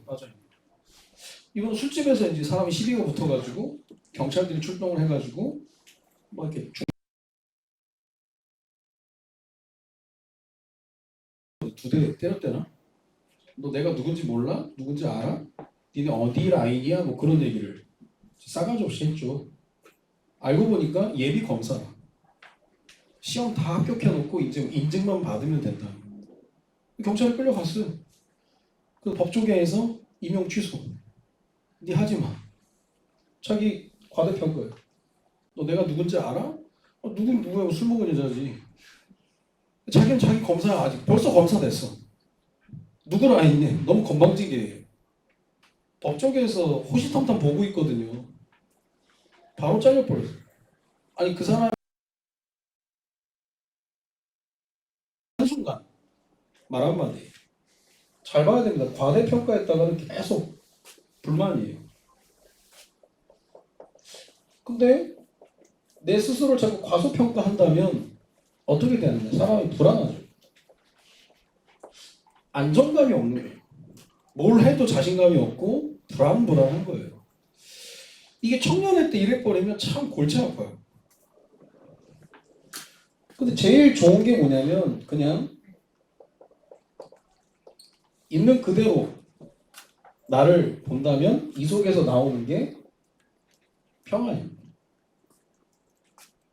맞아요. 이번 술집에서 이제 사람이 시비가 붙어가지고 경찰들이 출동을 해가지고 뭐 이렇게 두 대 때렸대나? 너 내가 누군지 몰라? 누군지 알아? 니네 어디 라인이야? 뭐 그런 얘기를 싸가지 없이 했죠. 알고 보니까 예비 검사라. 시험 다 합격해놓고 이제 인증만 받으면 된다. 경찰에 끌려갔어요. 그래서 법조계에서 임용 취소. 니 하지 마. 자기 과대평가예요. 너 내가 누군지 알아? 누군 누구야? 술 먹은 여자지. 자기는 자기 검사야. 아직 벌써 검사 됐어. 누구 라인이네. 너무 건방지게 법조계에서 호시탐탐 보고 있거든요. 바로 잘려버렸어. 아니 그 사람 한순간 말 한마디 잘 봐야 됩니다. 과대평가했다가는 계속 불만이에요. 근데 내 스스로를 자꾸 과소평가한다면 어떻게 되느냐. 사람이 불안하죠. 안정감이 없는 거예요. 뭘 해도 자신감이 없고 불안한 거예요. 이게 청년회 때 이래버리면 참 골치 아파요. 근데 제일 좋은 게 뭐냐면 그냥 있는 그대로 나를 본다면 이 속에서 나오는 게 평안입니다.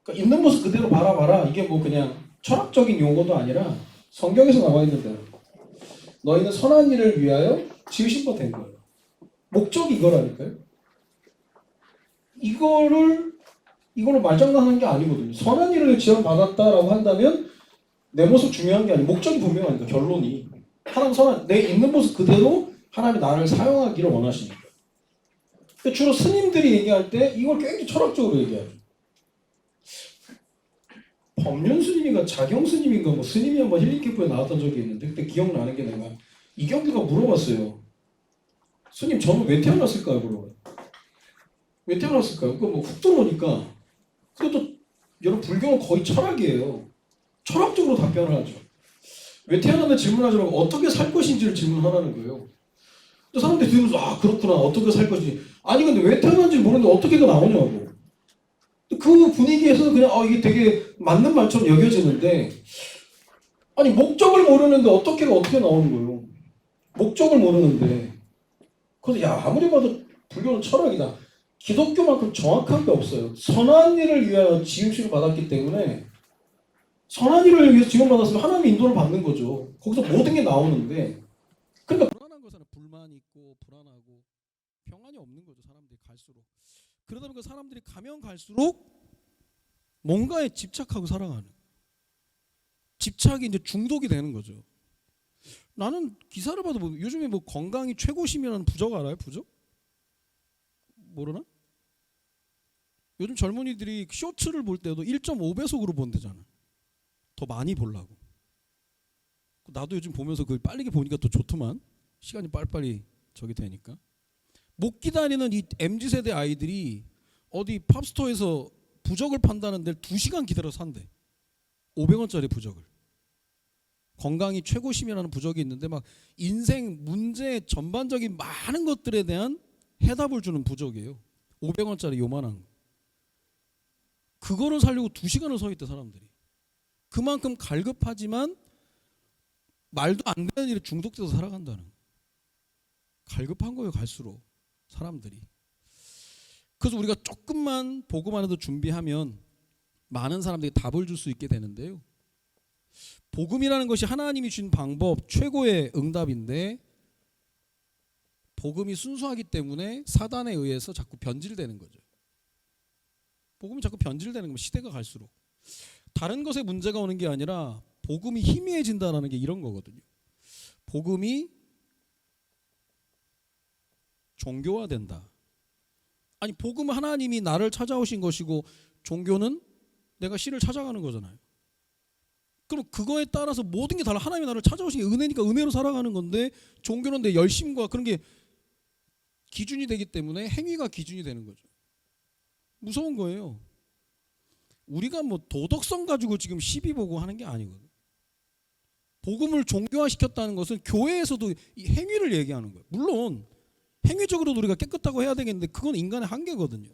그러니까 있는 모습 그대로 바라봐라. 이게 뭐 그냥 철학적인 용어도 아니라 성경에서 나와 있는 대로 너희는 선한 일을 위하여 지으신 바 된 거예요. 목적이 이거라니까요. 이거를 말장난하는 게 아니거든요. 선한 일을 지원받았다라고 한다면 내 모습 중요한 게 아니고 목적이 분명하니까 결론이 하나님 선한 내 있는 모습 그대로 하나님이 나를 사용하기를 원하시니까. 주로 스님들이 얘기할 때 이걸 굉장히 철학적으로 얘기하죠. 법륜 스님인가 자경 스님인가 뭐 스님이 한번 힐링 캠프에 나왔던 적이 있는데 그때 기억나는 게 내가 이경규가 물어봤어요. 스님 저는 왜 태어났을까요? 물어봐요. 왜 태어났을까요? 그거 뭐훅 들어오니까 그것도 여러분 불교는 거의 철학이에요. 철학적으로 답변을 하죠. 왜 태어났는지 질문하지 말고 어떻게 살 것인지를 질문하라는 거예요. 근데 사람들이 들으면서 아 그렇구나 어떻게 살 것인지 아니 근데 왜 태어난지 모르는데 어떻게가 나오냐고. 그 분위기에서 그냥 이게 되게 맞는 말처럼 여겨지는데 아니 목적을 모르는데 어떻게 나오는 거예요. 목적을 모르는데 그래서 야 아무리 봐도 불교는 철학이다. 기독교만큼 정확한 게 없어요. 선한 일을 위하여 지음식을 받았기 때문에 선한 일을 위해서 지원받았으면 하나님의 인도를 받는 거죠. 거기서 모든 게 나오는데 그러니까 불안한 거잖아요. 불만이 있고 불안하고 평안이 없는 거죠. 사람들이 갈수록. 그러다 보니까 사람들이 가면 갈수록 뭔가에 집착하고 살아가는 집착이 이제 중독이 되는 거죠. 나는 기사를 봐도 뭐 요즘에 뭐 건강이 최고심이라는 부적 알아요? 부적? 모르나? 요즘 젊은이들이 쇼츠를 볼 때도 1.5배속으로 본대잖아. 더 많이 보려고. 나도 요즘 보면서 그걸 빠르게 보니까 또 좋더만. 시간이 빨리빨리 저기 되니까. 못 기다리는 이 MZ세대 아이들이 어디 팝스토어에서 부적을 판다는 데를 2시간 기다려서 산대. 500원짜리 부적을. 건강이 최고심이라는 부적이 있는데 막 인생 문제 전반적인 많은 것들에 대한 해답을 주는 부적이에요. 500원짜리 요만한 거. 그거를 살려고 2시간을 서 있대 사람들이. 그만큼 갈급하지만 말도 안 되는 일에 중독돼서 살아간다는. 갈급한 거예요 갈수록 사람들이. 그래서 우리가 조금만 보고만 해도 준비하면 많은 사람들이 답을 줄 수 있게 되는데요. 복음이라는 것이 하나님이 주신 방법 최고의 응답인데 복음이 순수하기 때문에 사단에 의해서 자꾸 변질되는 거죠. 복음이 자꾸 변질되는 거면 시대가 갈수록 다른 것에 문제가 오는 게 아니라 복음이 희미해진다는 게 이런 거거든요. 복음이 종교화된다. 아니 복음은 하나님이 나를 찾아오신 것이고 종교는 내가 씨를 찾아가는 거잖아요. 그럼 그거에 따라서 모든 게 달라. 하나님이 나를 찾아오신 게 은혜니까 은혜로 살아가는 건데 종교는 내 열심과 그런 게 기준이 되기 때문에 행위가 기준이 되는 거죠. 무서운 거예요. 우리가 뭐 도덕성 가지고 지금 시비 보고 하는 게 아니거든. 복음을 종교화시켰다는 것은 교회에서도 이 행위를 얘기하는 거예요. 물론 행위적으로도 우리가 깨끗하고 해야 되겠는데 그건 인간의 한계거든요.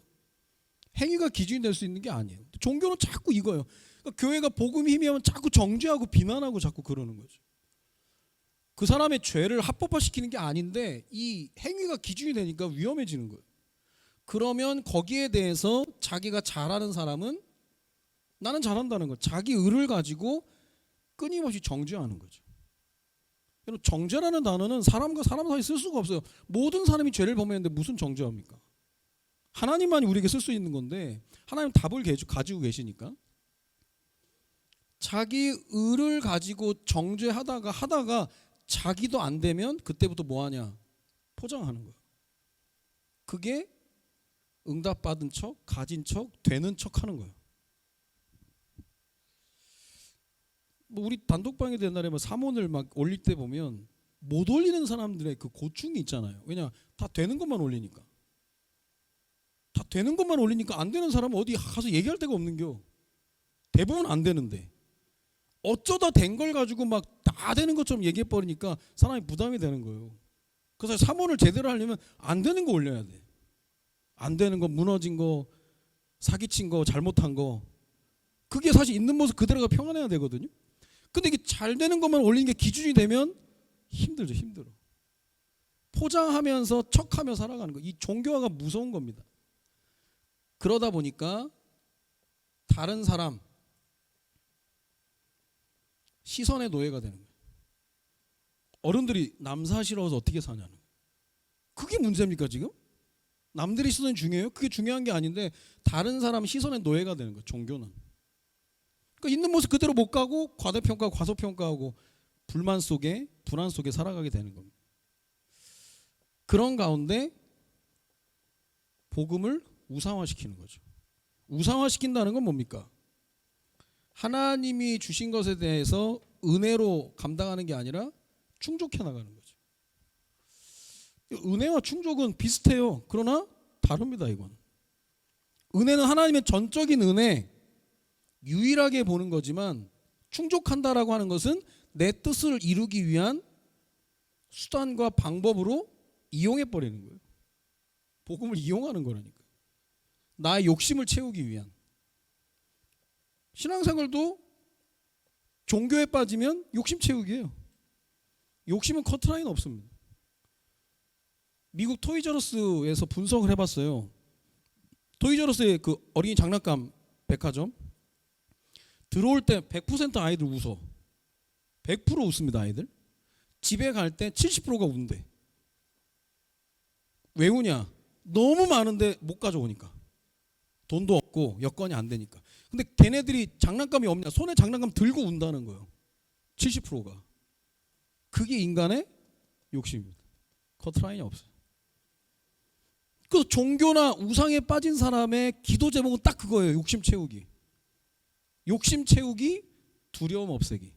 행위가 기준이 될 수 있는 게 아니에요. 종교는 자꾸 이거예요. 그러니까 교회가 복음이 희미하면 자꾸 정죄하고 비난하고 자꾸 그러는 거죠. 그 사람의 죄를 합법화시키는 게 아닌데 이 행위가 기준이 되니까 위험해지는 거예요. 그러면 거기에 대해서 자기가 잘하는 사람은 나는 잘한다는 거예요. 자기 의를 가지고 끊임없이 정죄하는 거죠. 여러분, 정죄라는 단어는 사람과 사람 사이 쓸 수가 없어요. 모든 사람이 죄를 범했는데 무슨 정죄합니까? 하나님만이 우리에게 쓸 수 있는 건데 하나님 답을 가지고 계시니까 자기 의를 가지고 정죄하다가 자기도 안 되면 그때부터 뭐 하냐? 포장하는 거예요. 그게 응답받은 척, 가진 척, 되는 척 하는 거예요. 뭐 우리 단독방에 옛날에 뭐 사문을 막 올릴 때 보면 못 올리는 사람들의 그 고충이 있잖아요. 왜냐? 다 되는 것만 올리니까. 다 되는 것만 올리니까 안 되는 사람은 어디 가서 얘기할 데가 없는겨. 대부분 안 되는데 어쩌다 된 걸 가지고 막 다 되는 것처럼 얘기해 버리니까 사람이 부담이 되는 거예요. 그래서 사문을 제대로 하려면 안 되는 거 올려야 돼. 안 되는 거, 무너진 거, 사기친 거, 잘못한 거, 그게 사실 있는 모습 그대로가 평안해야 되거든요. 근데 이게 잘 되는 것만 올리는 게 기준이 되면 힘들죠. 힘들어. 포장하면서 척하며 살아가는 거. 이 종교화가 무서운 겁니다. 그러다 보니까 다른 사람 시선의 노예가 되는 거예요. 어른들이 남 사시러워서 어떻게 사냐는 거예요. 그게 문제입니까 지금? 남들의 시선이 중요해요? 그게 중요한 게 아닌데 다른 사람 시선의 노예가 되는 거예요. 종교는. 그러니까 있는 모습 그대로 못 가고 과대평가하고 과소평가하고 불만 속에 불안 속에 살아가게 되는 겁니다. 그런 가운데 복음을 우상화시키는 거죠. 우상화시킨다는 건 뭡니까? 하나님이 주신 것에 대해서 은혜로 감당하는 게 아니라 충족해 나가는 거죠. 은혜와 충족은 비슷해요. 그러나 다릅니다. 이건 은혜는 하나님의 전적인 은혜, 유일하게 보는 거지만 충족한다라고 하는 것은 내 뜻을 이루기 위한 수단과 방법으로 이용해 버리는 거예요. 복음을 이용하는 거라니까. 나의 욕심을 채우기 위한. 신앙생활도 종교에 빠지면 욕심 채우기예요. 욕심은 커트라인 없습니다. 미국 토이저러스에서 분석을 해봤어요. 토이저러스의 그 어린이 장난감 백화점 들어올 때 100% 아이들 웃어. 100% 웃습니다. 아이들. 집에 갈 때 70%가 운대. 왜 우냐? 너무 많은데 못 가져오니까. 돈도 없고 여건이 안 되니까. 근데 걔네들이 장난감이 없냐? 손에 장난감 들고 운다는 거예요. 70%가. 그게 인간의 욕심입니다. 커트라인이 없어요. 그 종교나 우상에 빠진 사람의 기도 제목은 딱 그거예요. 욕심 채우기. 욕심 채우기, 두려움 없애기.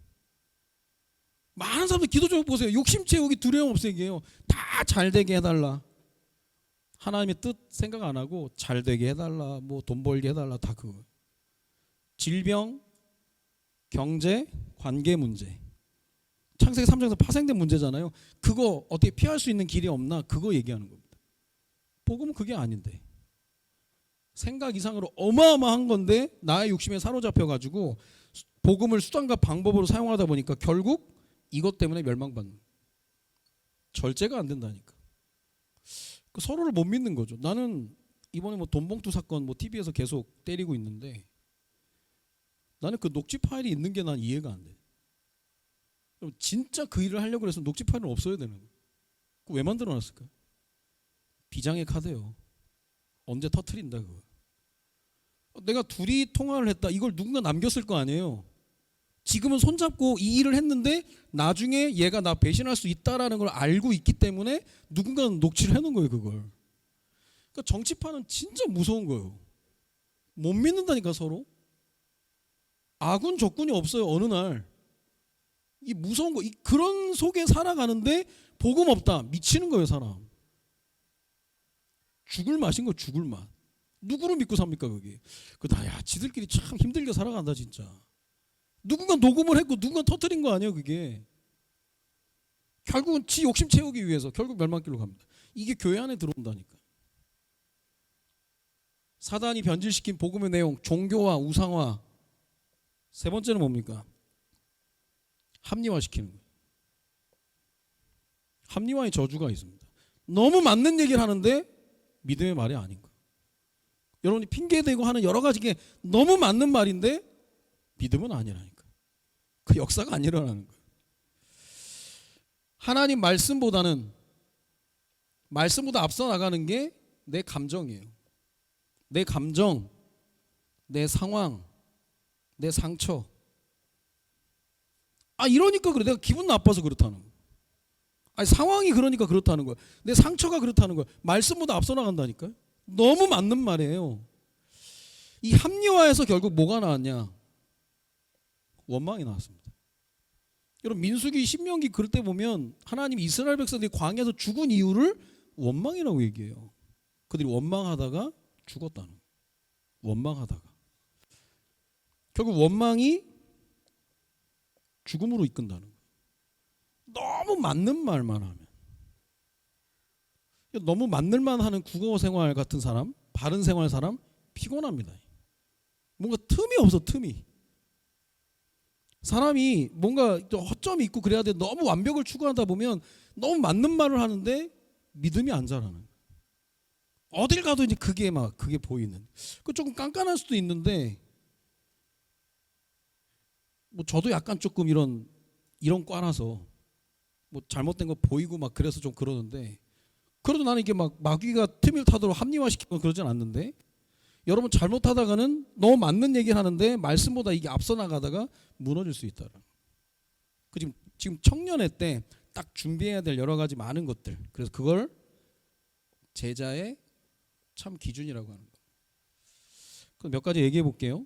많은 사람들 기도 제목 보세요. 욕심 채우기, 두려움 없애기예요. 다 잘 되게 해달라. 하나님의 뜻 생각 안 하고 잘 되게 해달라. 뭐 돈 벌게 해달라. 다 그거예요. 질병, 경제, 관계 문제. 창세기 3장에서 파생된 문제잖아요. 그거 어떻게 피할 수 있는 길이 없나? 그거 얘기하는 겁니다. 복음은 그게 아닌데. 생각 이상으로 어마어마한 건데 나의 욕심에 사로잡혀가지고 복음을 수단과 방법으로 사용하다 보니까 결국 이것 때문에 멸망받는. 절제가 안 된다니까. 서로를 못 믿는 거죠. 나는 이번에 뭐 돈봉투 사건 뭐 TV에서 계속 때리고 있는데 나는 그 녹취 파일이 있는 게 난 이해가 안 돼. 진짜 그 일을 하려고 해서 녹취 파일은 없어야 되는 거예요. 왜 만들어놨을까? 비장의 카드요. 언제 터트린다 그거. 내가 둘이 통화를 했다. 이걸 누군가 남겼을 거 아니에요. 지금은 손잡고 이 일을 했는데 나중에 얘가 나 배신할 수 있다라는 걸 알고 있기 때문에 누군가는 녹취를 해놓은 거예요. 그걸. 그러니까 정치판은 진짜 무서운 거예요. 못 믿는다니까 서로. 아군 적군이 없어요. 어느 날. 이 무서운 거. 그런 속에 살아가는데 복음 없다. 미치는 거예요. 사람. 죽을 맛인 거 죽을 맛. 누구를 믿고 삽니까 그게. 야 지들끼리 참 힘들게 살아간다 진짜. 누군가 녹음을 했고 누군가 터뜨린 거 아니에요 그게. 결국은 지 욕심 채우기 위해서 결국 멸망길로 갑니다. 이게 교회 안에 들어온다니까. 사단이 변질시킨 복음의 내용, 종교와 우상화. 세 번째는 뭡니까? 합리화시키는 거예요. 합리화의 저주가 있습니다. 너무 맞는 얘기를 하는데 믿음의 말이 아닌 거예요. 여러분이 핑계대고 하는 여러 가지 게 너무 맞는 말인데 믿음은 아니라니까. 그 역사가 안 일어나는 거예요. 하나님 말씀보다 앞서 나가는 게 내 감정이에요. 내 감정, 내 상황, 내 상처. 이러니까 그래. 내가 기분 나빠서 그렇다는 거예요. 상황이 그러니까 그렇다는 거예요. 내 상처가 그렇다는 거예요. 말씀보다 앞서 나간다니까요. 너무 맞는 말이에요. 이 합리화에서 결국 뭐가 나왔냐? 원망이 나왔습니다. 여러분 민수기 신명기 그럴 때 보면 하나님이 이스라엘 백성들이 광야에서 죽은 이유를 원망이라고 얘기해요. 그들이 원망하다가 죽었다는 거예요. 원망하다가. 결국 원망이 죽음으로 이끈다는 거예요. 너무 맞는 말만 하면. 너무 맞는 말 하는 국어 생활 같은 사람, 바른 생활 사람 피곤합니다. 뭔가 틈이 없어, 틈이. 사람이 뭔가 허점이 있고 그래야 돼. 너무 완벽을 추구하다 보면 너무 맞는 말을 하는데 믿음이 안 자라는 거예요. 어딜 가도 이제 그게 보이는. 그 조금 깐깐할 수도 있는데 뭐 저도 약간 조금 이런 과라서 뭐 잘못된 거 보이고 막 그래서 좀 그러는데 그래도 나는 이게 막 마귀가 틈을 타도록 합리화시키고 그러진 않는데 여러분 잘못하다가는 너무 맞는 얘기를 하는데 말씀보다 이게 앞서 나가다가 무너질 수 있다. 그 지금 청년회 때 딱 준비해야 될 여러 가지 많은 것들. 그래서 그걸 제자의 참 기준이라고 하는 거예요. 그럼 몇 가지 얘기해 볼게요.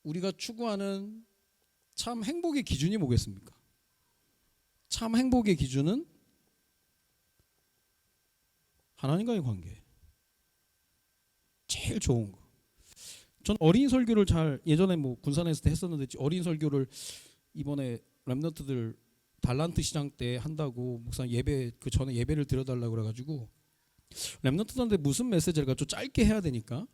우리가 추구하는 참 행복의 기준이 뭐겠습니까? 참 행복의 기준은 하나님과의 관계. 제일 좋은 거. 전 어린이 설교를 예전에 뭐 군산에 있을 때 했었는데 어린이 설교를 이번에 랩런트들 달란트 시장 때 한다고 목사 예배 그 전에 예배를 드려달라고 그래가지고 랩런트들한테 무슨 메시지를 좀 짧게 해야 되니까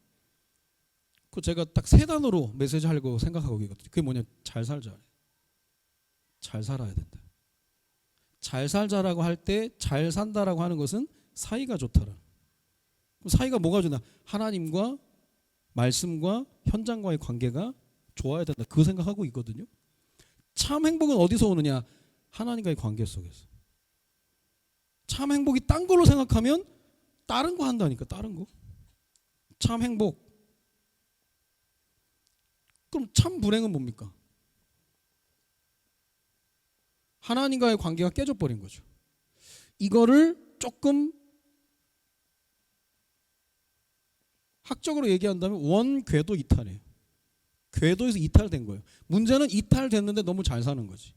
그 제가 딱 세 단어로 메시지 하려고 생각하고 있거든요. 그게 뭐냐? 잘 살자. 잘 살아야 된다. 잘 살자라고 할 때 잘 산다라고 하는 것은 사이가 좋다라. 그럼 사이가 뭐가 좋나? 하나님과 말씀과 현장과의 관계가 좋아야 된다. 그 생각하고 있거든요. 참 행복은 어디서 오느냐? 하나님과의 관계 속에서. 참 행복이 딴 걸로 생각하면 다른 거 한다니까. 다른 거. 참 행복. 그럼 참 불행은 뭡니까? 하나님과의 관계가 깨져버린 거죠. 이거를 조금 학적으로 얘기한다면 원궤도 이탈이에요. 궤도에서 이탈된 거예요. 문제는 이탈됐는데 너무 잘 사는 거지.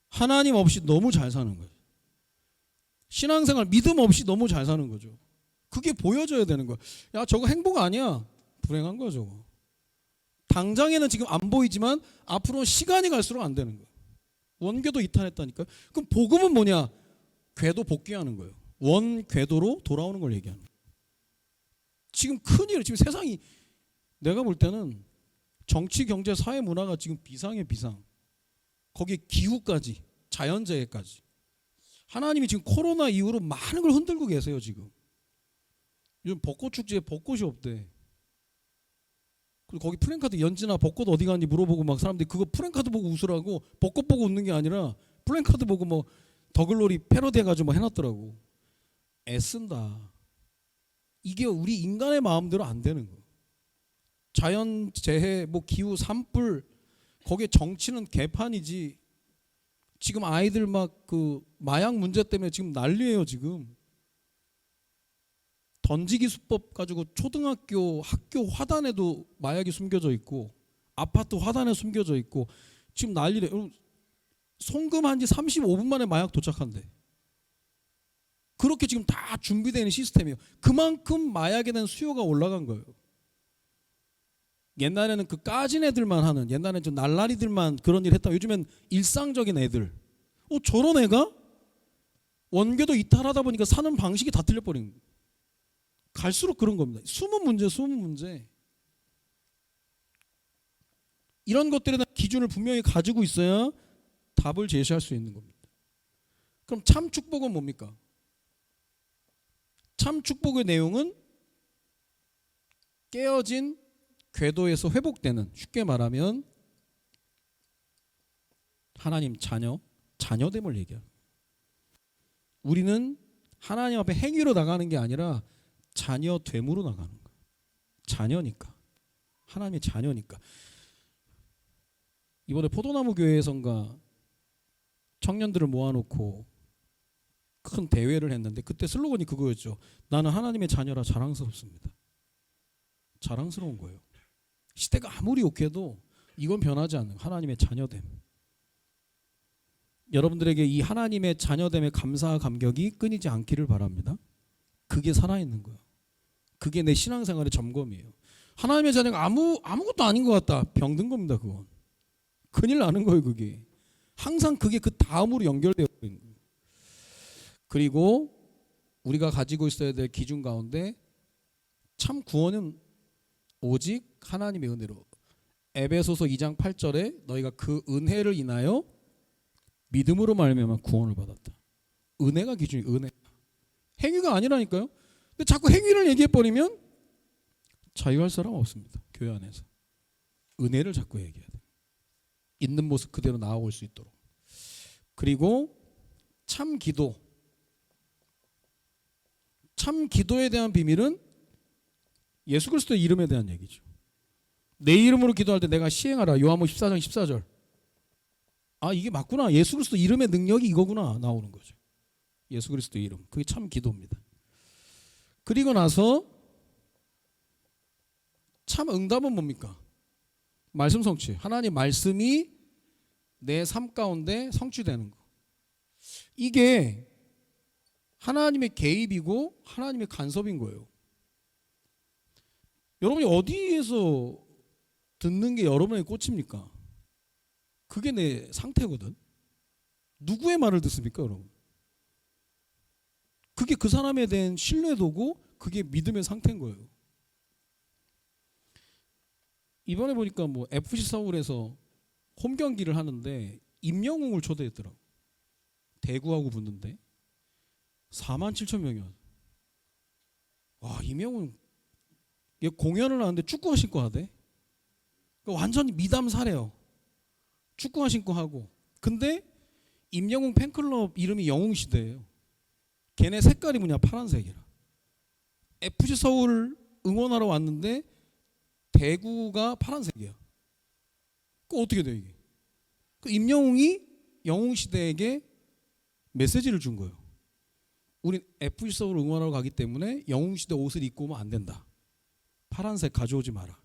하나님 없이 너무 잘 사는 거예요. 신앙생활 믿음 없이 너무 잘 사는 거죠. 그게 보여져야 되는 거야. 야 저거 행복 아니야. 불행한 거야 저거. 당장에는 지금 안 보이지만 앞으로 시간이 갈수록 안 되는 거예요. 원궤도 이탈했다니까요. 그럼 복음은 뭐냐? 궤도 복귀하는 거예요. 원궤도로 돌아오는 걸 얘기하는 거예요. 지금 큰일, 지금 세상이 내가 볼 때는 정치, 경제, 사회, 문화가 지금 비상이에요, 비상. 거기에 기후까지, 자연재해까지. 하나님이 지금 코로나 이후로 많은 걸 흔들고 계세요, 지금. 요즘 벚꽃 축제에 벚꽃이 없대. 그리고 거기 프랭카드 연지나 벚꽃 어디 갔는지 물어보고 막 사람들이 그거 프랭카드 보고 웃으라고 벚꽃 보고 웃는 게 아니라 프랭카드 보고 뭐 더글로리 패러디 해가지고 뭐 해놨더라고. 애쓴다. 이게 우리 인간의 마음대로 안 되는 거예요. 자연재해, 뭐 기후, 산불 거기에 정치는 개판이지. 지금 아이들 막 그 마약 문제 때문에 지금 난리예요 지금. 던지기 수법 가지고 초등학교 학교 화단에도 마약이 숨겨져 있고 아파트 화단에 숨겨져 있고 지금 난리래. 송금한 지 35분 만에 마약 도착한대. 그렇게 지금 다 준비되는 시스템이에요. 그만큼 마약에 대한 수요가 올라간 거예요. 옛날에는 그 까진 애들만 하는, 옛날에는 좀 날라리들만 그런 일 했다. 요즘엔 일상적인 애들. 저런 애가 원교도 이탈하다 보니까 사는 방식이 다 틀려버린 거예요. 갈수록 그런 겁니다. 숨은 문제. 이런 것들에 대한 기준을 분명히 가지고 있어야 답을 제시할 수 있는 겁니다. 그럼 참 축복은 뭡니까? 참 축복의 내용은 깨어진 궤도에서 회복되는, 쉽게 말하면 하나님 자녀됨을 얘기합니다. 우리는 하나님 앞에 행위로 나가는 게 아니라 자녀됨으로 나가는 거예요. 자녀니까. 하나님의 자녀니까. 이번에 포도나무 교회에선가 청년들을 모아놓고 큰 대회를 했는데 그때 슬로건이 그거였죠. 나는 하나님의 자녀라 자랑스럽습니다. 자랑스러운 거예요. 시대가 아무리 욕해도 이건 변하지 않는 하나님의 자녀됨. 여러분들에게 이 하나님의 자녀됨의 감사와 감격이 끊이지 않기를 바랍니다. 그게 살아있는 거예요. 그게 내 신앙생활의 점검이에요. 하나님의 자녀가 아무것도 아닌 것 같다. 병든 겁니다. 그건. 큰일 나는 거예요. 그게. 항상 그게 그 다음으로 연결되어 있는 거예요. 그리고 우리가 가지고 있어야 될 기준 가운데 참 구원은 오직 하나님의 은혜로. 에베소서 2장 8절에 너희가 그 은혜를 인하여 믿음으로 말미암아 구원을 받았다. 은혜가 기준이 은혜. 행위가 아니라니까요. 근데 자꾸 행위를 얘기해 버리면 자유할 사람 없습니다. 교회 안에서. 은혜를 자꾸 얘기해야 돼요. 있는 모습 그대로 나아올 수 있도록. 그리고 참 기도. 참 기도에 대한 비밀은 예수 그리스도의 이름에 대한 얘기죠. 내 이름으로 기도할 때 내가 시행하라. 요한복음 14장 14절. 아, 이게 맞구나. 예수 그리스도 이름의 능력이 이거구나. 나오는 거죠. 예수 그리스도의 이름. 그게 참 기도입니다. 그리고 나서 참 응답은 뭡니까? 말씀 성취. 하나님 말씀이 내 삶 가운데 성취되는 거. 이게 하나님의 개입이고 하나님의 간섭인 거예요. 여러분이 어디에서 듣는 게 여러분의 꽃입니까? 그게 내 상태거든. 누구의 말을 듣습니까, 여러분? 그게 그 사람에 대한 신뢰도고 그게 믿음의 상태인 거예요. 이번에 보니까 뭐 FC 서울에서 홈 경기를 하는데 임영웅을 초대했더라고. 대구하고 붙는데 47,000명이야. 와, 임영웅 얘 공연을 하는데 축구화 신고 하대. 그러니까 완전히 미담 사래요. 축구화 신고 하고. 근데 임영웅 팬클럽 이름이 영웅시대예요. 걔네 색깔이 뭐냐? 파란색이라. FC 서울 응원하러 왔는데 대구가 파란색이야. 그 어떻게 돼 이게? 그 임영웅이 영웅시대에게 메시지를 준 거예요. 우린 FC 서울 응원하러 가기 때문에 영웅시대 옷을 입고 오면 안 된다. 파란색 가져오지 마라.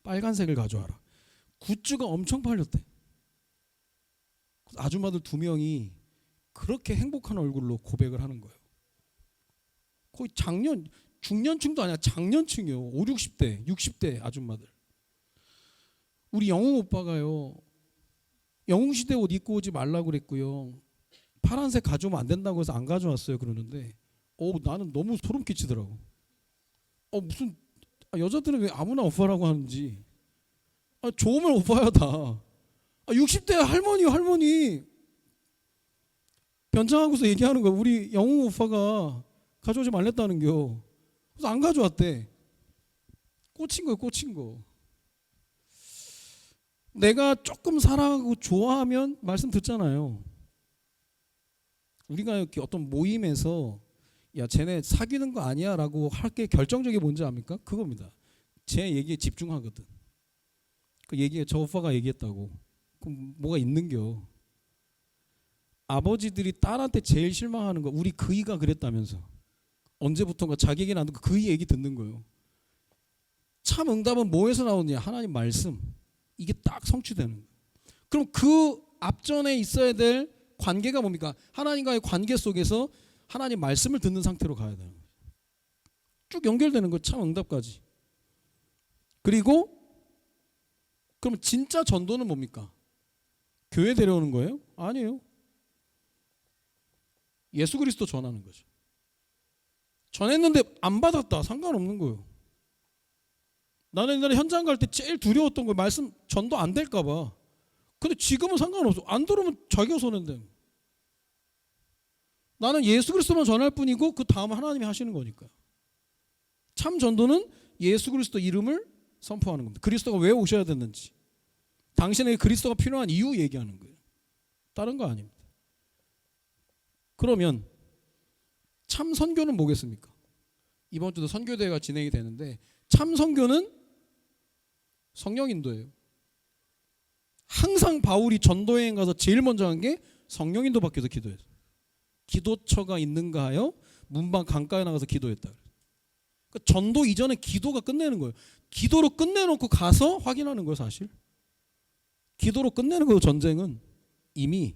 빨간색을 가져와라. 굿즈가 엄청 팔렸대. 아줌마들 2명이 그렇게 행복한 얼굴로 고백을 하는 거예요. 거의 중년층도 아니야. 장년층이요. 5, 60대, 60대 아줌마들. 우리 영웅 오빠가요. 영웅시대 옷 입고 오지 말라고 그랬고요. 파란색 가져오면 안 된다고 해서 안 가져왔어요. 그러는데 나는 너무 소름 끼치더라고. 무슨 여자들은 왜 아무나 오빠라고 하는지. 좋으면 오빠야 다. 60대 할머니 변장하고서 얘기하는 거야. 우리 영웅 오빠가 가져오지 말랬다는겨. 그래서 안 가져왔대. 꽂힌 거. 내가 조금 사랑하고 좋아하면 말씀 듣잖아요. 우리가 이렇게 어떤 모임에서 야 쟤네 사귀는 거 아니야 라고 할 게 결정적인 뭔지 압니까? 그겁니다. 제 얘기에 집중하거든. 그 얘기에 저 오빠가 얘기했다고. 그럼 뭐가 있는겨. 아버지들이 딸한테 제일 실망하는 거 우리 그이가 그랬다면서. 언제부턴가 자기에게 안 듣고 그이 얘기 듣는 거예요. 참 응답은 뭐에서 나오느냐? 하나님 말씀. 이게 딱 성취되는 거예요. 그럼 그 앞전에 있어야 될 관계가 뭡니까? 하나님과의 관계 속에서 하나님 말씀을 듣는 상태로 가야 되는 거예요. 쭉 연결되는 거예요. 참 응답까지. 그리고 그럼 진짜 전도는 뭡니까? 교회 데려오는 거예요? 아니에요. 예수 그리스도 전하는 거죠. 전했는데 안 받았다. 상관없는 거예요. 나는 옛날에 현장 갈 때 제일 두려웠던 거 말씀 전도 안 될까 봐. 근데 지금은 상관없어. 안 들으면 자기가 손해인데. 나는 예수 그리스도만 전할 뿐이고 그 다음은 하나님이 하시는 거니까. 참 전도는 예수 그리스도 이름을 선포하는 겁니다. 그리스도가 왜 오셔야 됐는지, 당신에게 그리스도가 필요한 이유 얘기하는 거예요. 다른 거 아닙니다. 그러면 참 선교는 뭐겠습니까? 이번 주도 선교대회가 진행이 되는데 참 선교는 성령 인도예요. 항상 바울이 전도여행 가서 제일 먼저 한 게 성령 인도 받기 위해서 기도했어요. 기도처가 있는가 하여 문방 강가에 나가서 기도했다. 그러니까 전도 이전에 기도가 끝내는 거예요. 기도로 끝내놓고 가서 확인하는 거예요, 사실. 기도로 끝내는 거예요. 전쟁은 이미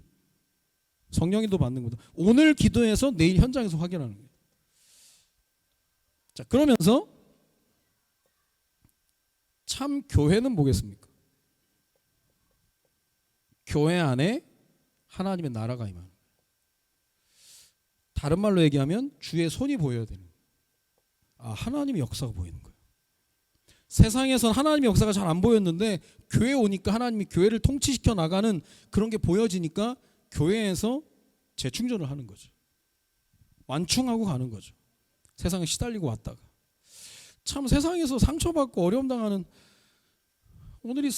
성령인도 받는 거다. 오늘 기도해서 내일 현장에서 확인하는 거예요. 자, 그러면서 참 교회는 뭐겠습니까? 교회 안에 하나님의 나라가 임하는 거예요. 다른 말로 얘기하면 주의 손이 보여야 되는 거예요. 아, 하나님의 역사가 보이는 거예요. 세상에선 하나님의 역사가 잘 안 보였는데 교회에 오니까 하나님이 교회를 통치시켜 나가는 그런 게 보여지니까 교회에서 재충전을 하는 거죠. 완충하고 가는 거죠. 세상에 시달리고 왔다가. 참 세상에서 상처받고 어려움 당하는 오늘이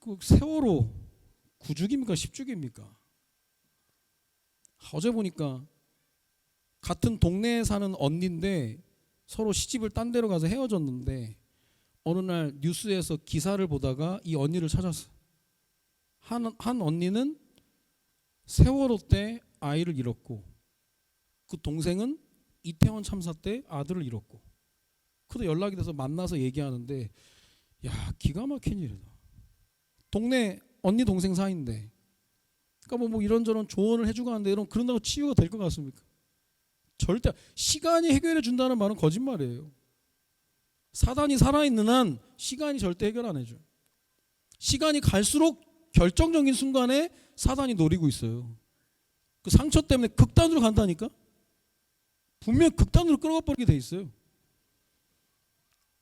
그 세월호 9주기입니까 10주기입니까? 어제 보니까 같은 동네에 사는 언니인데 서로 시집을 딴 데로 가서 헤어졌는데 어느 날 뉴스에서 기사를 보다가 이 언니를 찾았어. 한 언니는 세월호 때 아이를 잃었고 그 동생은 이태원 참사 때 아들을 잃었고 그래도 연락이 돼서 만나서 얘기하는데 야, 기가 막힌 일이다. 동네 언니 동생 사이인데 그러니까 뭐 이런저런 조언을 해주고 하는데 그런다고 치유가 될 것 같습니까? 절대. 시간이 해결해 준다는 말은 거짓말이에요. 사단이 살아있는 한 시간이 절대 해결 안 해줘요. 시간이 갈수록 결정적인 순간에 사단이 노리고 있어요. 그 상처 때문에 극단으로 간다니까? 분명히 극단으로 끌어가 버리게 돼 있어요.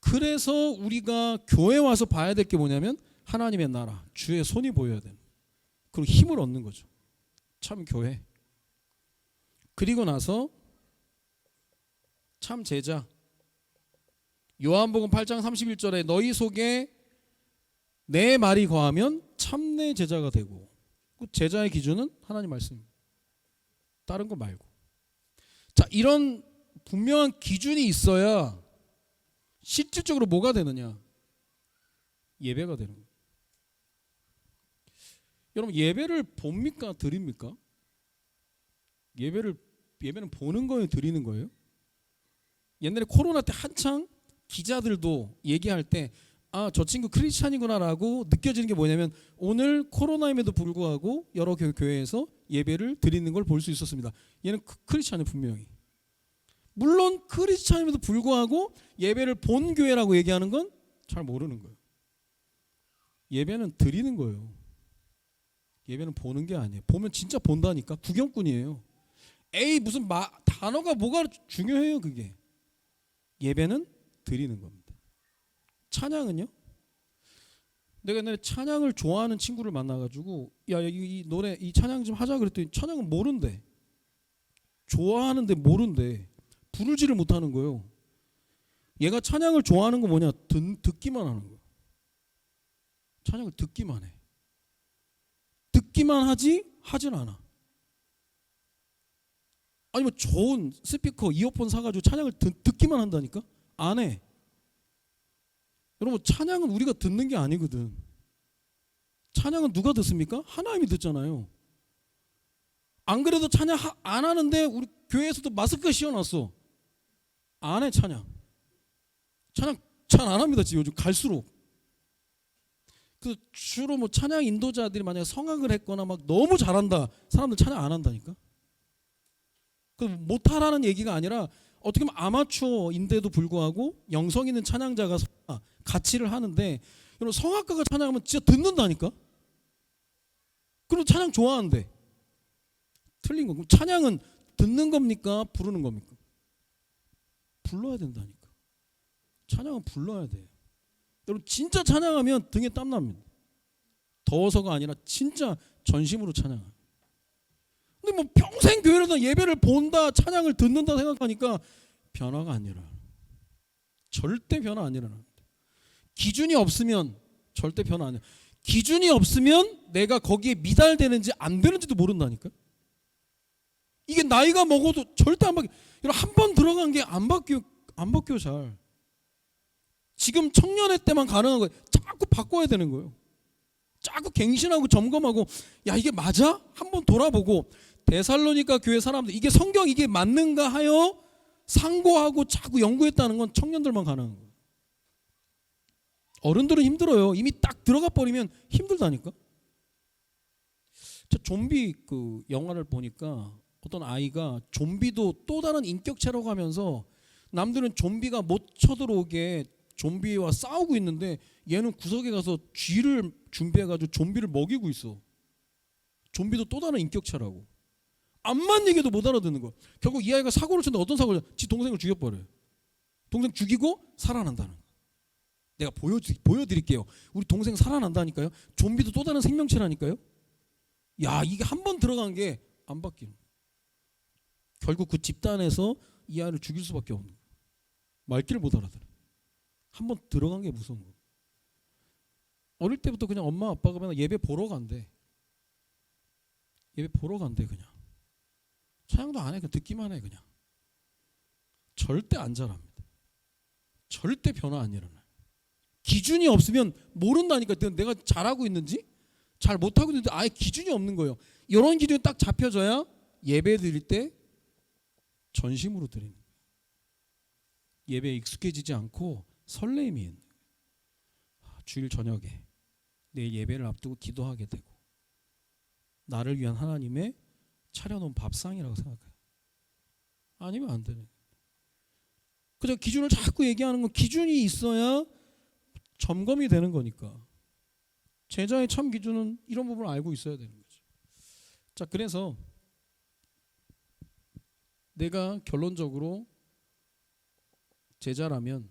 그래서 우리가 교회 와서 봐야 될 게 뭐냐면 하나님의 나라, 주의 손이 보여야 되는, 그리고 힘을 얻는 거죠. 참 교회. 그리고 나서 참 제자. 요한복음 8장 31절에 너희 속에 내 말이 거하면 참내 제자가 되고, 그 제자의 기준은 하나님 말씀입니다. 다른 거 말고. 자, 이런 분명한 기준이 있어야 실질적으로 뭐가 되느냐? 예배가 되는 거예요. 여러분, 예배를 봅니까? 드립니까? 예배는 보는 거예요? 드리는 거예요? 옛날에 코로나 때 한창 기자들도 얘기할 때 아, 저 친구 크리스찬이구나라고 느껴지는 게 뭐냐면 오늘 코로나임에도 불구하고 여러 교회에서 예배를 드리는 걸 볼 수 있었습니다. 얘는 크리스찬이 분명히. 물론 크리스찬임에도 불구하고 예배를 본 교회라고 얘기하는 건 잘 모르는 거예요. 예배는 드리는 거예요. 예배는 보는 게 아니에요. 보면 진짜 본다니까. 구경꾼이에요. 에이, 무슨 단어가 뭐가 중요해요, 그게. 예배는 드리는 겁니다. 찬양은요? 내가 옛날에 찬양을 좋아하는 친구를 만나가지고 야, 이 노래, 이 찬양 좀 하자 그랬더니 찬양은 모른대. 좋아하는데 모른대. 부르지를 못하는 거예요. 얘가 찬양을 좋아하는 거 뭐냐? 듣기만 하는 거예요. 찬양을 듣기만 해. 듣기만 하지 하진 않아. 아니 뭐 좋은 스피커 이어폰 사가지고 찬양을 듣기만 한다니까? 안 해. 여러분, 찬양은 우리가 듣는 게 아니거든. 찬양은 누가 듣습니까? 하나님이 듣잖아요. 안 그래도 찬양 안 하는데 우리 교회에서도 마스크 씌워놨어. 안 해. 찬양 잘 안 합니다. 지금 요즘 갈수록. 그 주로 뭐 찬양 인도자들이 만약에 성악을 했거나 막 너무 잘한다, 사람들 찬양 안 한다니까. 그 못하라는 얘기가 아니라 어떻게 보면 아마추어인데도 불구하고 영성 있는 찬양자가 가치를 하는데, 여러분 성악가가 찬양하면 진짜 듣는다니까. 그리고 찬양 좋아하는데 틀린 거. 찬양은 듣는 겁니까? 부르는 겁니까? 불러야 된다니까. 찬양은 불러야 돼요. 여러분 진짜 찬양하면 등에 땀 납니다. 더워서가 아니라 진짜 전심으로 찬양해요. 근데 뭐 평생 교회를 다 예배를 본다, 찬양을 듣는다 생각하니까 변화가 안 일어나요. 절대 변화 안 일어납니다. 기준이 없으면 절대 변화 안 해요. 기준이 없으면 내가 거기에 미달되는지 안 되는지도 모른다니까. 이게 나이가 먹어도 절대 안 바뀌어. 한 번 들어간 게 안 바뀌어 잘. 지금 청년회 때만 가능한 거예요. 자꾸 바꿔야 되는 거예요. 자꾸 갱신하고 점검하고, 야 이게 맞아? 한번 돌아보고, 데살로니가 교회 사람들 이게 성경 이게 맞는가 하여 상고하고 자꾸 연구했다는 건 청년들만 가능한 거예요. 어른들은 힘들어요. 이미 딱 들어가 버리면 힘들다니까. 저 좀비 그 영화를 보니까 어떤 아이가 좀비도 또 다른 인격체라고 하면서, 남들은 좀비가 못 쳐들어오게 좀비와 싸우고 있는데 얘는 구석에 가서 쥐를 준비해가지고 좀비를 먹이고 있어. 좀비도 또 다른 인격체라고. 암만 얘기해도 못 알아듣는 거. 결국 이 아이가 사고를 쳤는데 어떤 사고를 치? 지 동생을 죽여버려요. 동생 죽이고 살아난다는 거. 내가 보여드릴게요. 우리 동생 살아난다니까요. 좀비도 또 다른 생명체라니까요. 야 이게 한 번 들어간 게 안 바뀌는 거예요. 결국 그 집단에서 이 아이를 죽일 수밖에 없는 거예요. 말귀를 못 알아들어요. 한 번 들어간 게 무서운 거예요. 어릴 때부터 그냥 엄마 아빠가 맨날 예배 보러 간대. 예배 보러 간대 그냥. 찬양도 안 해. 그냥 듣기만 해 그냥. 절대 안 자랍니다. 절대 변화 안 일어나요. 기준이 없으면 모른다니까. 내가 잘하고 있는지 잘 못하고 있는데 아예 기준이 없는 거예요. 이런 기준이 딱 잡혀져야 예배 드릴 때 전심으로 드리는 거예요. 예배에 익숙해지지 않고 설레임이 있는 거예요. 주일 저녁에 내일 예배를 앞두고 기도하게 되고, 나를 위한 하나님의 차려놓은 밥상이라고 생각해요. 아니면 안 되는 거예요. 그저 기준을 자꾸 얘기하는 건, 기준이 있어야 점검이 되는 거니까. 제자의 참 기준은 이런 부분을 알고 있어야 되는 거죠. 자, 그래서 내가 결론적으로 제자라면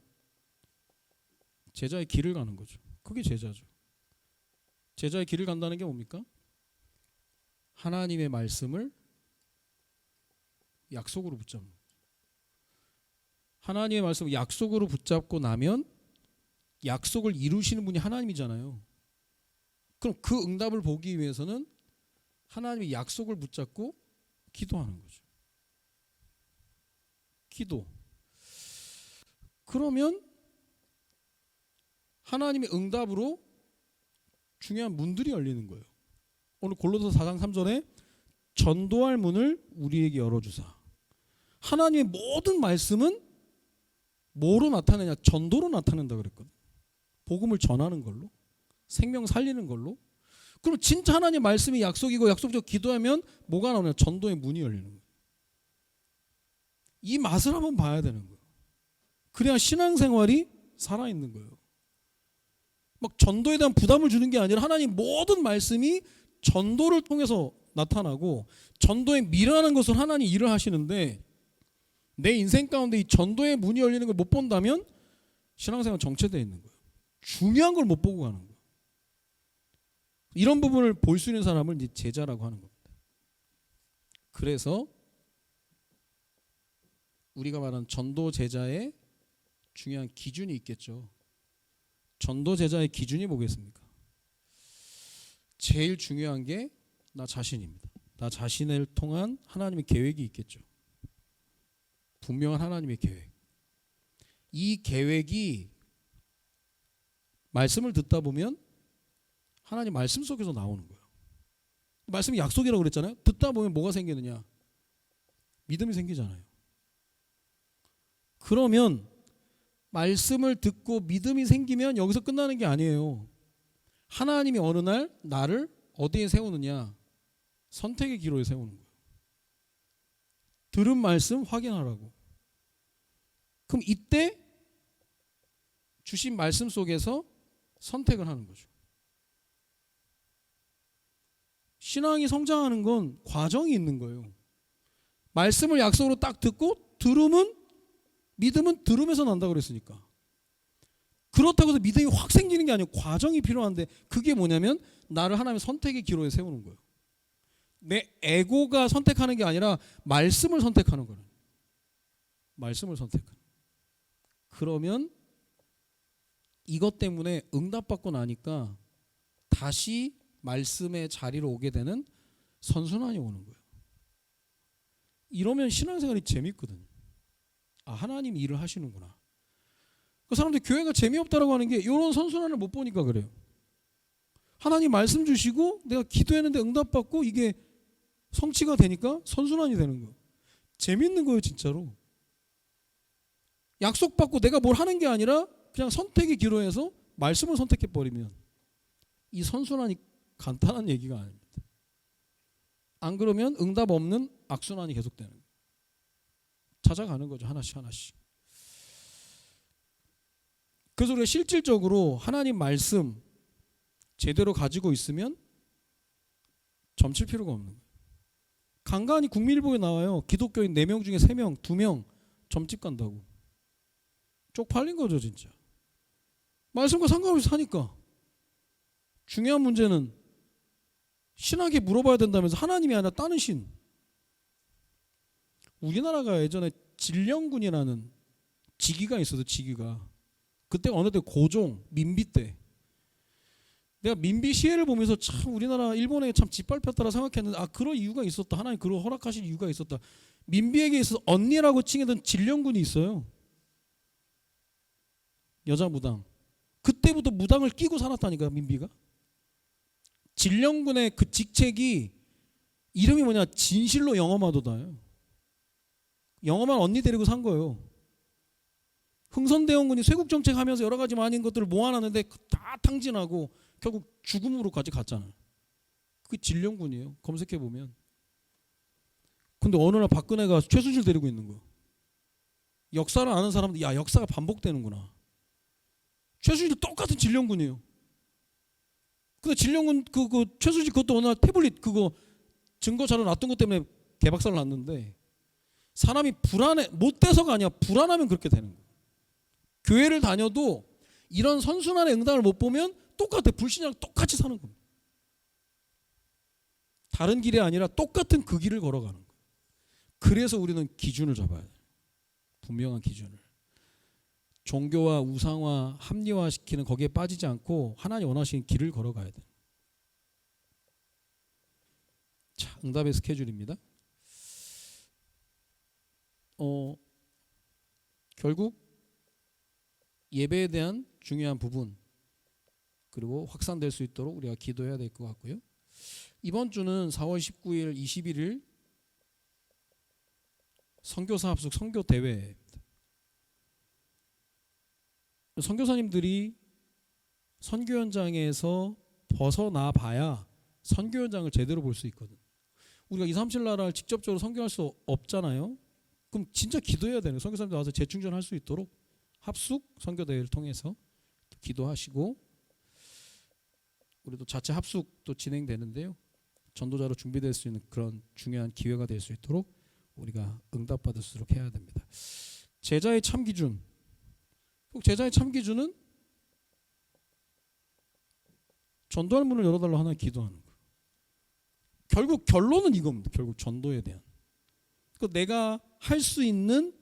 제자의 길을 가는 거죠. 그게 제자죠. 제자의 길을 간다는 게 뭡니까? 하나님의 말씀을 약속으로 붙잡는 거죠. 하나님의 말씀을 약속으로 붙잡고 나면 약속을 이루시는 분이 하나님이잖아요. 그럼 그 응답을 보기 위해서는 하나님의 약속을 붙잡고 기도하는 거죠. 기도. 그러면 하나님의 응답으로 중요한 문들이 열리는 거예요. 오늘 골로새 4장 3절에 전도할 문을 우리에게 열어주사. 하나님의 모든 말씀은 뭐로 나타내냐? 전도로 나타낸다 그랬거든. 복음을 전하는 걸로, 생명 살리는 걸로. 그럼 진짜 하나님 말씀이 약속이고 약속적 기도하면 뭐가 나오냐? 전도의 문이 열리는 거예요. 이 맛을 한번 봐야 되는 거예요. 그래야 신앙생활이 살아있는 거예요. 막 전도에 대한 부담을 주는 게 아니라 하나님 모든 말씀이 전도를 통해서 나타나고, 전도에 미련한 것을 하나님 일을 하시는데, 내 인생 가운데 이 전도의 문이 열리는 걸 못 본다면 신앙생활 정체되어 있는 거예요. 중요한 걸 못 보고 가는 거예요. 이런 부분을 볼 수 있는 사람을 이제 제자라고 하는 겁니다. 그래서 우리가 말하는 전도 제자의 중요한 기준이 있겠죠. 전도 제자의 기준이 뭐겠습니까? 제일 중요한 게 나 자신입니다. 나 자신을 통한 하나님의 계획이 있겠죠. 분명한 하나님의 계획. 이 계획이 말씀을 듣다 보면 하나님 말씀 속에서 나오는 거예요. 말씀이 약속이라고 그랬잖아요. 듣다 보면 뭐가 생기느냐? 믿음이 생기잖아요. 그러면 말씀을 듣고 믿음이 생기면 여기서 끝나는 게 아니에요. 하나님이 어느 날 나를 어디에 세우느냐? 선택의 기로에 세우는 거예요. 들은 말씀 확인하라고. 그럼 이때 주신 말씀 속에서 선택을 하는 거죠. 신앙이 성장하는 건 과정이 있는 거예요. 말씀을 약속으로 딱 듣고 들음은 믿음은 들음에서 난다 그랬으니까. 그렇다고 해서 믿음이 확 생기는 게 아니고 과정이 필요한데 그게 뭐냐면 나를 하나님의 선택의 기로에 세우는 거예요. 내 에고가 선택하는 게 아니라 말씀을 선택하는 거예요. 말씀을 선택하는. 그러면 이것 때문에 응답받고 나니까 다시 말씀의 자리로 오게 되는 선순환이 오는 거예요. 이러면 신앙생활이 재밌거든. 아, 하나님이 일을 하시는구나. 그 사람들이 교회가 재미없다라고 하는 게 이런 선순환을 못 보니까 그래요. 하나님 말씀 주시고 내가 기도했는데 응답받고 이게 성취가 되니까 선순환이 되는 거예요. 재밌는 거예요, 진짜로. 약속받고 내가 뭘 하는 게 아니라 그냥 선택의 기로에서 말씀을 선택해버리면 이 선순환이 간단한 얘기가 아닙니다. 안 그러면 응답 없는 악순환이 계속되는 거예요. 찾아가는 거죠, 하나씩 하나씩. 그래서 우리가 실질적으로 하나님 말씀 제대로 가지고 있으면 점칠 필요가 없는 거예요. 간간히 국민일보에 나와요. 기독교인 4명 중에 3명, 2명 점집 간다고. 쪽팔린 거죠, 진짜. 말씀과 상관없이 사니까. 중요한 문제는 신에게 물어봐야 된다면서 하나님이 아니라 다른 신. 우리나라가 예전에 진령군이라는 직위가 있어서 직위가. 그때가 어느 때 고종, 민비 때. 내가 민비 시해를 보면서 참 우리나라 일본에게 참 짓밟혔다라 생각했는데 아 그런 이유가 있었다. 하나님 그런 허락하신 이유가 있었다. 민비에게 있어서 언니라고 칭했던 진령군이 있어요. 여자 무당. 그때부터 무당을 끼고 살았다니까 민비가. 진령군의 그 직책이 이름이 뭐냐 진실로 영어마도다요. 영어만 언니 데리고 산 거예요. 흥선대원군이 쇄국정책하면서 여러 가지 많은 것들을 모아놨는데 다 탕진하고 결국 죽음으로까지 갔잖아요. 그게 진령군이에요. 검색해보면. 근데 어느 날 박근혜가 최순실 데리고 있는 거예요. 역사를 아는 사람들 야 역사가 반복되는구나. 최순실도 똑같은 진령군이에요. 근데 진령군 그 최순실 그것도 어느 날 태블릿 그거 증거 자료 놨던 것 때문에 개박살 났는데 사람이 불안해 못 돼서가 아니야. 불안하면 그렇게 되는 거예요. 교회를 다녀도 이런 선순환의 응답을 못 보면 똑같아. 불신이랑 똑같이 사는 겁니다. 다른 길이 아니라 똑같은 그 길을 걸어가는 거예요. 그래서 우리는 기준을 잡아야 돼요. 분명한 기준을. 종교와 우상화, 합리화시키는 거기에 빠지지 않고 하나님 원하시는 길을 걸어가야 돼요. 자, 응답의 스케줄입니다. 결국 예배에 대한 중요한 부분 그리고 확산될 수 있도록 우리가 기도해야 될 것 같고요. 이번 주는 4월 19일, 21일 선교사 합숙 선교 대회입니다. 선교사님들이 선교 현장에서 벗어나 봐야 선교 현장을 제대로 볼 수 있거든. 우리가 2, 3, 7 나라를 직접적으로 선교할 수 없잖아요. 그럼 진짜 기도해야 되는 선교사님들 와서 재충전할 수 있도록 합숙 선교 대회를 통해서 기도하시고 우리도 자체 합숙도 진행되는데요. 전도자로 준비될 수 있는 그런 중요한 기회가 될 수 있도록 우리가 응답받을 수 있도록 해야 됩니다. 제자의 참 기준. 제자의 참 기준은 전도할 문을 열어달라고 하나님 기도하는 거예요. 결국 결론은 이겁니다. 결국 전도에 대한. 내가 할 수 있는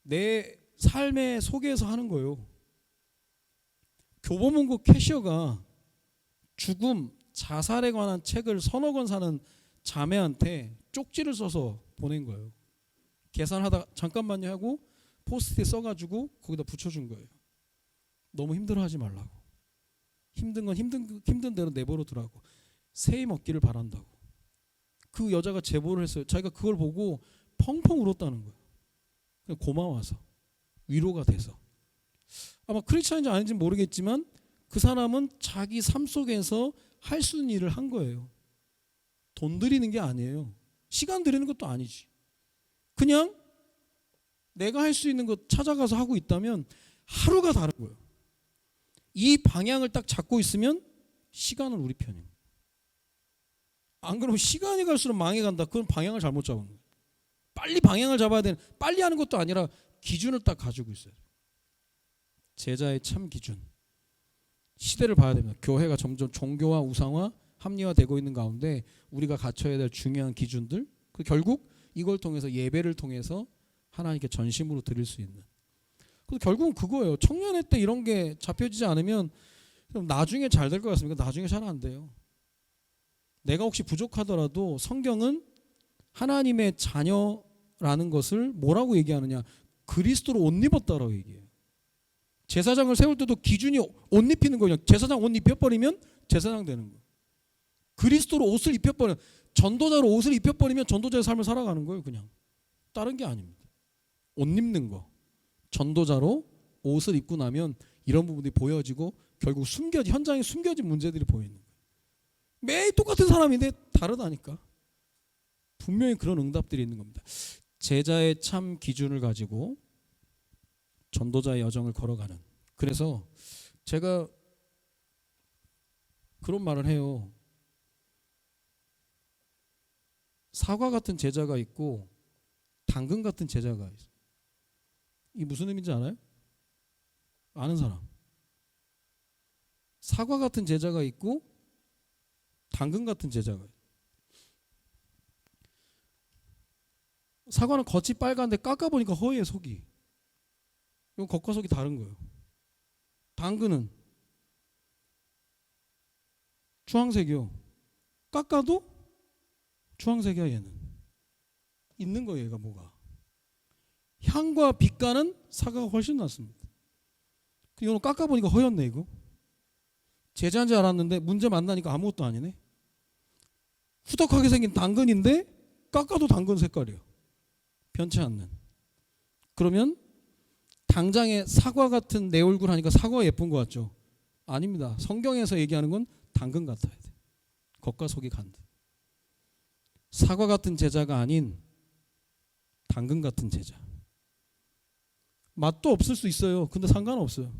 내 삶의 속에서 하는 거예요. 교보문고 캐셔가 죽음, 자살에 관한 책을 서너 권 사는 자매한테 쪽지를 써서 보낸 거예요. 계산하다 잠깐만요 하고 포스트잇 써가지고 거기다 붙여준 거예요. 너무 힘들어하지 말라고. 힘든 건 힘든 대로 내버려 두라고. 세임 얻기를 바란다고. 그 여자가 제보를 했어요. 자기가 그걸 보고 펑펑 울었다는 거예요. 그냥 고마워서. 위로가 돼서. 아마 크리스찬인지 아닌지 모르겠지만 그 사람은 자기 삶 속에서 할 수 있는 일을 한 거예요. 돈 들이는 게 아니에요. 시간 들이는 것도 아니지. 그냥 내가 할 수 있는 것 찾아가서 하고 있다면 하루가 다른 거예요. 이 방향을 딱 잡고 있으면 시간은 우리 편이에요. 안 그러면 시간이 갈수록 망해간다. 그건 방향을 잘못 잡은 거예요. 빨리 방향을 잡아야 되는, 빨리 하는 것도 아니라 기준을 딱 가지고 있어요. 제자의 참 기준. 시대를 봐야 됩니다. 교회가 점점 종교와 우상화, 합리화되고 있는 가운데 우리가 갖춰야 될 중요한 기준들, 그 결국 이걸 통해서 예배를 통해서 하나님께 전심으로 드릴 수 있는. 그래서 결국은 그거예요. 청년회 때 이런 게 잡혀지지 않으면 나중에 잘 될 것 같습니까? 나중에 잘 안 돼요. 내가 혹시 부족하더라도 성경은 하나님의 자녀라는 것을 뭐라고 얘기하느냐? 그리스도로 옷 입었다라고 얘기해요. 제사장을 세울 때도 기준이 옷 입히는 거예요. 제사장 옷 입혀버리면 제사장 되는 거예요. 그리스도로 옷을 입혀버리면, 전도자로 옷을 입혀버리면 전도자의 삶을 살아가는 거예요. 그냥 다른 게 아닙니다. 옷 입는 거, 전도자로 옷을 입고 나면 이런 부분들이 보여지고 결국 현장에 숨겨진 문제들이 보이는 거예요. 매일 똑같은 사람인데 다르다니까. 분명히 그런 응답들이 있는 겁니다. 제자의 참 기준을 가지고 전도자의 여정을 걸어가는. 그래서 제가 그런 말을 해요. 사과 같은 제자가 있고 당근 같은 제자가 있어요. 이 무슨 의미인지 알아요? 아는 사람. 사과 같은 제자가 있고 당근 같은 제자가 있어요. 사과는 겉이 빨간데 깎아보니까 허해 속이. 이건 겉과 속이 다른 거예요. 당근은 주황색이요. 깎아도 주황색이야 얘는. 있는 거예요 얘가 뭐가. 향과 빛과는 사과가 훨씬 낫습니다. 이거는 깎아보니까 허였네 이거. 제자인 줄 알았는데 문제 만나니까 아무것도 아니네. 후덕하게 생긴 당근인데 깎아도 당근 색깔이에요. 변치 않는. 그러면 당장에 사과 같은 내 얼굴 하니까 사과가 예쁜 것 같죠? 아닙니다. 성경에서 얘기하는 건 당근 같아야 돼. 겉과 속이 간다. 사과 같은 제자가 아닌 당근 같은 제자. 맛도 없을 수 있어요. 근데 상관없어요.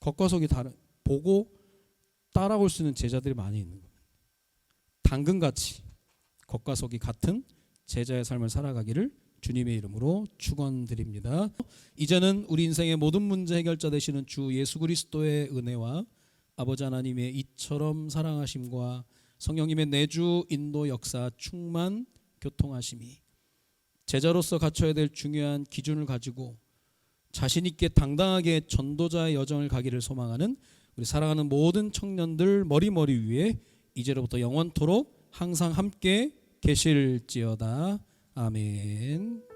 겉과 속이 다른, 보고 따라올 수 있는 제자들이 많이 있는 거예요. 당근같이 겉과 속이 같은 제자의 삶을 살아가기를 주님의 이름으로 축원드립니다. 이제는 우리 인생의 모든 문제 해결자 되시는 주 예수 그리스도의 은혜와 아버지 하나님의 이처럼 사랑하심과 성령님의 내주 인도 역사 충만 교통하심이 제자로서 갖춰야 될 중요한 기준을 가지고 자신 있게 당당하게 전도자의 여정을 가기를 소망하는 우리 사랑하는 모든 청년들 머리 위에 이제로부터 영원토록 항상 함께 계실지어다. 아멘.